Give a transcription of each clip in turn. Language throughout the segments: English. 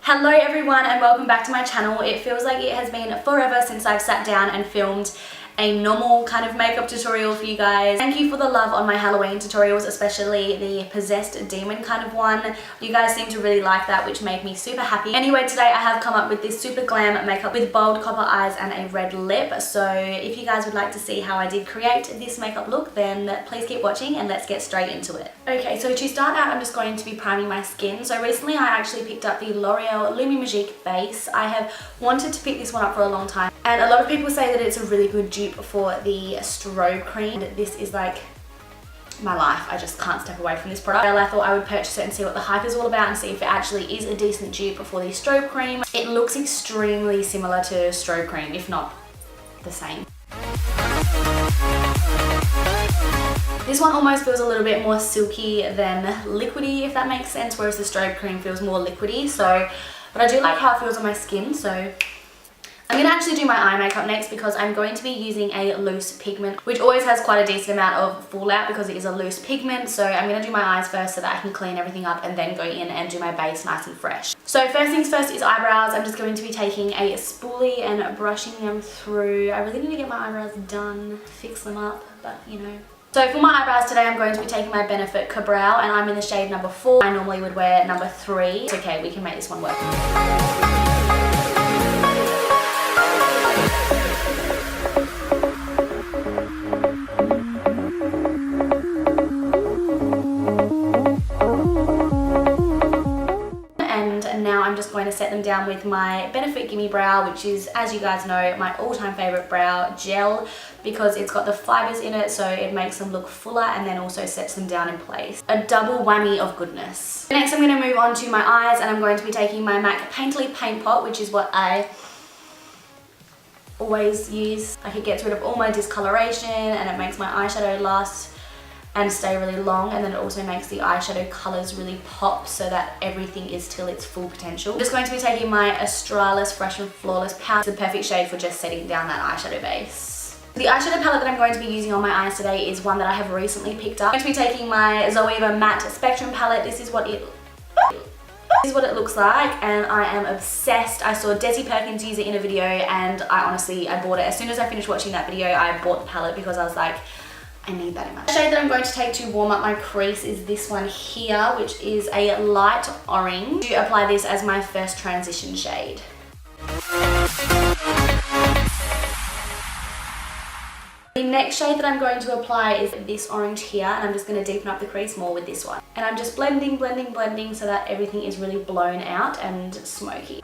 Hello everyone and welcome back to my channel. It feels like it has been forever since I've sat down and filmed a normal kind of makeup tutorial for you guys. Thank you for the love on my Halloween tutorials, especially the possessed demon kind of one. You guys seem to really like that, which made me super happy. Anyway, today I have come up with this super glam makeup with bold copper eyes and a red lip. So if you guys would like to see how I did create this makeup look, then please keep watching and let's get straight into it. Okay, so to start out, I'm just going to be priming my skin. So recently I actually picked up the L'Oreal Lumi Magique base. I have wanted to pick this one up for a long time, and a lot of people say that it's a really good dupe for the strobe cream. This is like my life. I just can't step away from this product. I thought I would purchase it and see what the hype is all about and see if it actually is a decent dupe for the strobe cream. It looks extremely similar to strobe cream, if not the same. This one almost feels a little bit more silky than liquidy, if that makes sense, whereas the strobe cream feels more liquidy. So, but I do like how it feels on my skin, so I'm going to actually do my eye makeup next because I'm going to be using a loose pigment, which always has quite a decent amount of fallout because it is a loose pigment. So I'm going to do my eyes first so that I can clean everything up and then go in and do my base nice and fresh. So first things first is eyebrows. I'm just going to be taking a spoolie and brushing them through. I really need to get my eyebrows done, fix them up, but you know. So for my eyebrows today, I'm going to be taking my Benefit Ka-Brow and I'm in the shade number 4. I normally would wear number 3. It's okay, we can make this one work. Now I'm just going to set them down with my Benefit Gimme Brow, which is, as you guys know, my all-time favorite brow gel because it's got the fibers in it, so it makes them look fuller and then also sets them down in place. A double whammy of goodness. Next I'm going to move on to my eyes and I'm going to be taking my MAC Painterly Paint Pot, which is what I always use. Like, it gets rid of all my discoloration and it makes my eyeshadow last and stay really long, and then it also makes the eyeshadow colours really pop so that everything is till its full potential. I'm just going to be taking my Australis Fresh and Flawless palette. It's the perfect shade for just setting down that eyeshadow base. The eyeshadow palette that I'm going to be using on my eyes today is one that I have recently picked up. I'm going to be taking my Zoeva Matte Spectrum palette. This is what it looks like and I am obsessed. I saw Desi Perkins use it in a video and I bought it. As soon as I finished watching that video, I bought the palette because I was like, I need that in my life. The shade that I'm going to take to warm up my crease is this one here, which is a light orange. To apply this as my first transition shade. The next shade that I'm going to apply is this orange here, and I'm just going to deepen up the crease more with this one. And I'm just blending so that everything is really blown out and smoky.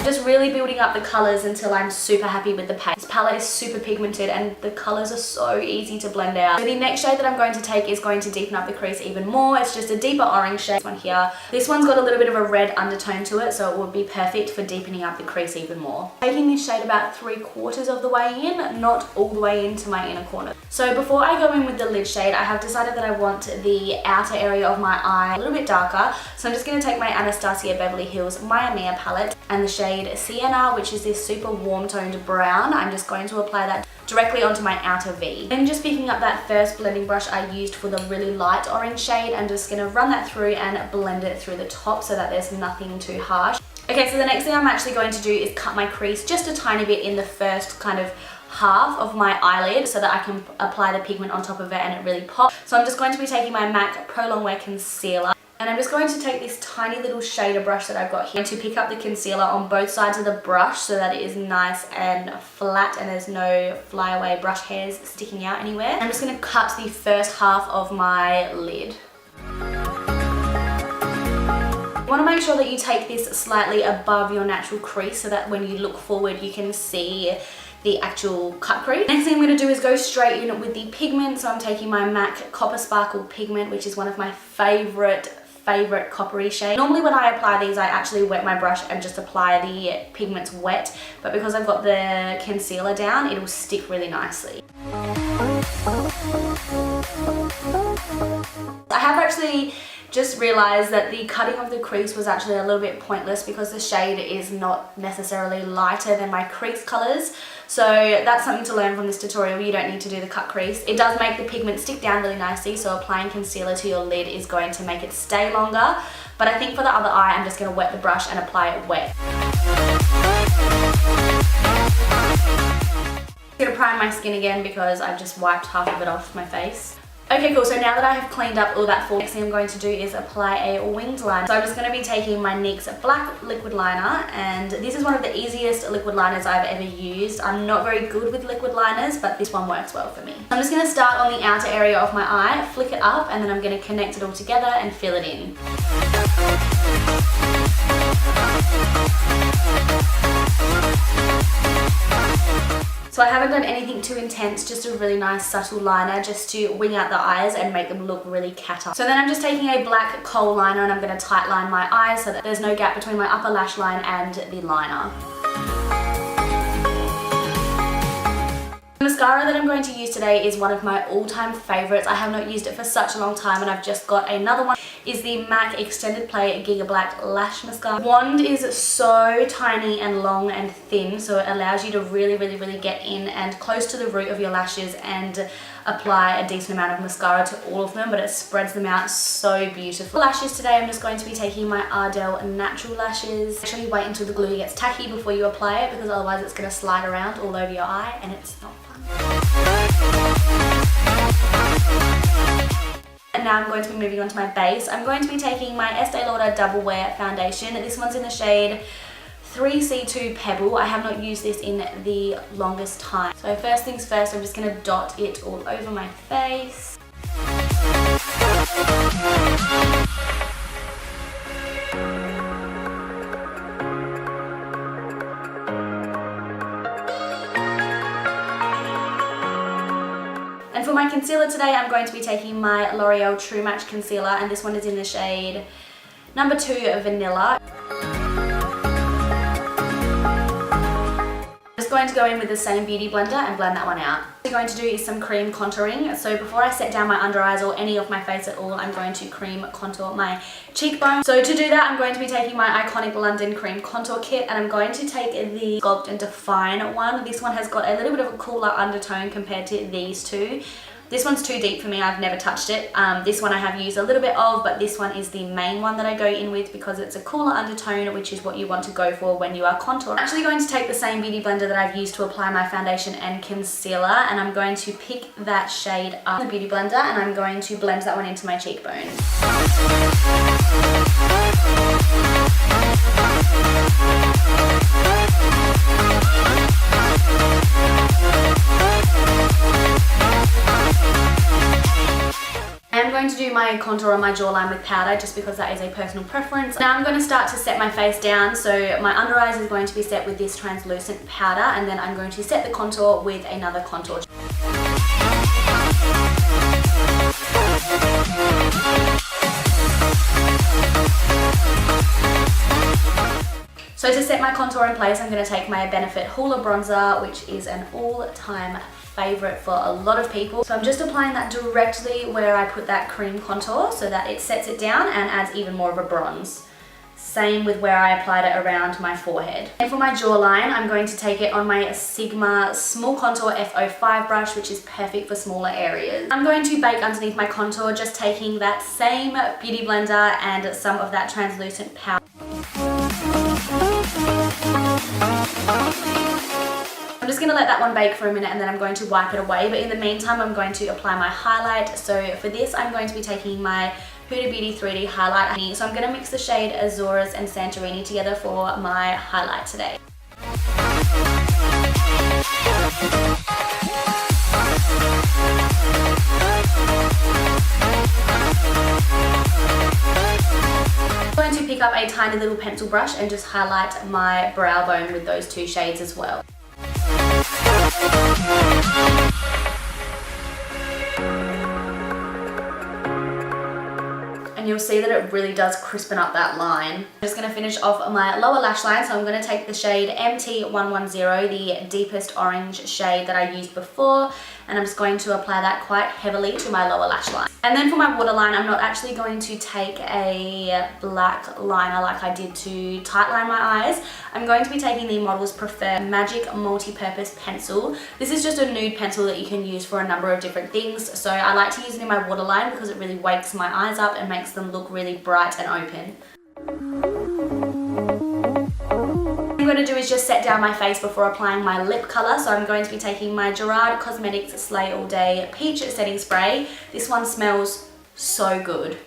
Just really building up the colours until I'm super happy with the palette. This palette is super pigmented and the colours are so easy to blend out. So the next shade that I'm going to take is going to deepen up the crease even more. It's just a deeper orange shade. This one here. This one's got a little bit of a red undertone to it, so it would be perfect for deepening up the crease even more. Taking this shade about 3/4 of the way in, not all the way into my inner corner. So before I go in with the lid shade, I have decided that I want the outer area of my eye a little bit darker. So I'm just going to take my Anastasia Beverly Hills Maya Mia palette and the shade Sienna, which is this super warm toned brown. I'm just going to apply that directly onto my outer V. Then just picking up that first blending brush I used for the really light orange shade, I'm just going to run that through and blend it through the top so that there's nothing too harsh. Okay, so the next thing I'm actually going to do is cut my crease just a tiny bit in the first kind of half of my eyelid so that I can apply the pigment on top of it and it really pops. So I'm just going to be taking my MAC Pro Longwear Concealer. And I'm just going to take this tiny little shader brush that I've got here to pick up the concealer on both sides of the brush so that it is nice and flat and there's no flyaway brush hairs sticking out anywhere. I'm just going to cut the first half of my lid. You want to make sure that you take this slightly above your natural crease so that when you look forward you can see the actual cut crease. Next thing I'm going to do is go straight in with the pigment. So I'm taking my MAC Copper Sparkle pigment, which is one of my favorite coppery shade. Normally when I apply these, I actually wet my brush and just apply the pigments wet, but because I've got the concealer down, it'll stick really nicely. I have actually just realized that the cutting of the crease was actually a little bit pointless because the shade is not necessarily lighter than my crease colors. So that's something to learn from this tutorial. You don't need to do the cut crease. It does make the pigment stick down really nicely, so applying concealer to your lid is going to make it stay longer. But I think for the other eye, I'm just going to wet the brush and apply it wet. I'm going to prime my skin again because I've just wiped half of it off my face. Okay, cool. So now that I have cleaned up all that fall, next thing I'm going to do is apply a winged liner. So I'm just going to be taking my NYX black liquid liner, and this is one of the easiest liquid liners I've ever used. I'm not very good with liquid liners, but this one works well for me. I'm just going to start on the outer area of my eye, flick it up, and then I'm going to connect it all together and fill it in. So I haven't done anything too intense, just a really nice subtle liner just to wing out the eyes and make them look really cat-eye. So then I'm just taking a black kohl liner and I'm going to tight line my eyes so that there's no gap between my upper lash line and the liner. The mascara that I'm going to use today is one of my all-time favorites. I have not used it for such a long time and I've just got another one. Is the MAC Extended Play Giga Black Lash Mascara. Wand is so tiny and long and thin, so it allows you to really get in and close to the root of your lashes and apply a decent amount of mascara to all of them, but it spreads them out so beautifully. For lashes today, I'm just going to be taking my Ardell Natural Lashes. Make sure you wait until the glue gets tacky before you apply it, because otherwise it's going to slide around all over your eye and it's not fun. And now I'm going to be moving on to my base. I'm going to be taking my Estee Lauder Double Wear Foundation. This one's in the shade 3C2 Pebble. I have not used this in the longest time. So first things first, I'm just going to dot it all over my face. And for my concealer today, I'm going to be taking my L'Oreal True Match Concealer, and this one is in the shade number 2 Vanilla. I'm just going to go in with the same beauty blender and blend that one out. What I'm going to do is some cream contouring. So before I set down my under eyes or any of my face at all, I'm going to cream contour my cheekbone. So to do that, I'm going to be taking my Iconic London Cream Contour Kit, and I'm going to take the Sculpt and Define one. This one has got a little bit of a cooler undertone compared to these two. This one's too deep for me, I've never touched it. This one I have used a little bit of, but this one is the main one that I go in with because it's a cooler undertone, which is what you want to go for when you are contouring. I'm actually going to take the same beauty blender that I've used to apply my foundation and concealer, and I'm going to pick that shade up in the beauty blender and I'm going to blend that one into my cheekbone. I'm going to do my contour on my jawline with powder just because that is a personal preference. Now I'm going to start to set my face down. So my under eyes is going to be set with this translucent powder, and then I'm going to set the contour with another contour. So to set my contour in place, I'm going to take my Benefit Hoola Bronzer, which is an all-time favorite for a lot of people. So I'm just applying that directly where I put that cream contour so that it sets it down and adds even more of a bronze. Same with where I applied it around my forehead. And for my jawline, I'm going to take it on my Sigma Small Contour F05 brush, which is perfect for smaller areas. I'm going to bake underneath my contour, just taking that same beauty blender and some of that translucent powder. I'm just going to let that one bake for a minute and then I'm going to wipe it away, but in the meantime I'm going to apply my highlight. So for this I'm going to be taking my Huda Beauty 3D highlight. So I'm going to mix the shade Azores and Santorini together for my highlight today. I'm going to pick up a tiny little pencil brush and just highlight my brow bone with those two shades as well. And you'll see that it really does crispen up that line. I'm just going to finish off my lower lash line, so I'm going to take the shade MT110, the deepest orange shade that I used before, and I'm just going to apply that quite heavily to my lower lash line. And then for my waterline, I'm not actually going to take a black liner like I did to tightline my eyes. I'm going to be taking the Models Prefer Magic Multi-Purpose Pencil. This is just a nude pencil that you can use for a number of different things. So I like to use it in my waterline because it really wakes my eyes up and makes them look really bright and open. What I'm going to do is just set down my face before applying my lip colour. So I'm going to be taking my Gerard Cosmetics Slay All Day Peach Setting Spray. This one smells so good.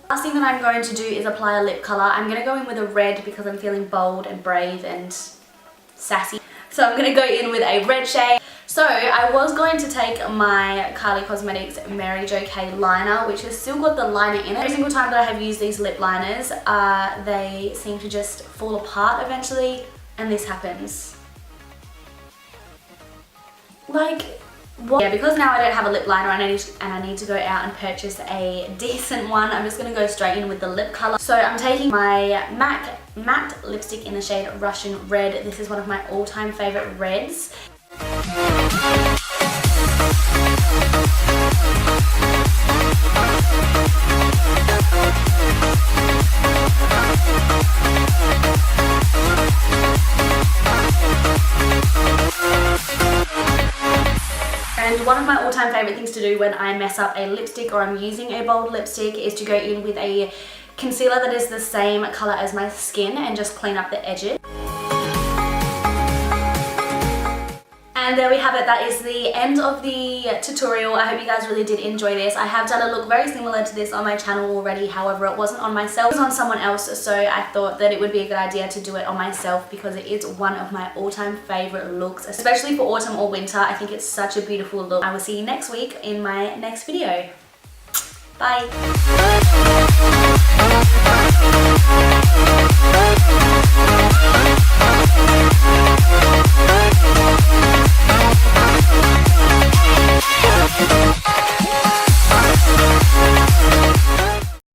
Last thing that I'm going to do is apply a lip colour. I'm going to go in with a red because I'm feeling bold and brave and sassy. So I'm going to go in with a red shade. So I was going to take my Kylie Cosmetics Mary Jo K liner, which has still got the liner in it. Every single time that I have used these lip liners, they seem to just fall apart eventually, and this happens. Like, what? Yeah, because now I don't have a lip liner and I need to go out and purchase a decent one, I'm just going to go straight in with the lip colour. So I'm taking my matte lipstick in the shade Russian Red. This is one of my all-time favourite reds. And one of my all-time favourite things to do when I mess up a lipstick or I'm using a bold lipstick is to go in with a concealer that is the same colour as my skin and just clean up the edges. And there we have it. That is the end of the tutorial. I hope you guys really did enjoy this. I have done a look very similar to this on my channel already. However, it wasn't on myself, it was on someone else. So I thought that it would be a good idea to do it on myself because it is one of my all-time favorite looks, especially for autumn or winter. I think it's such a beautiful look. I will see you next week in my next video. Bye.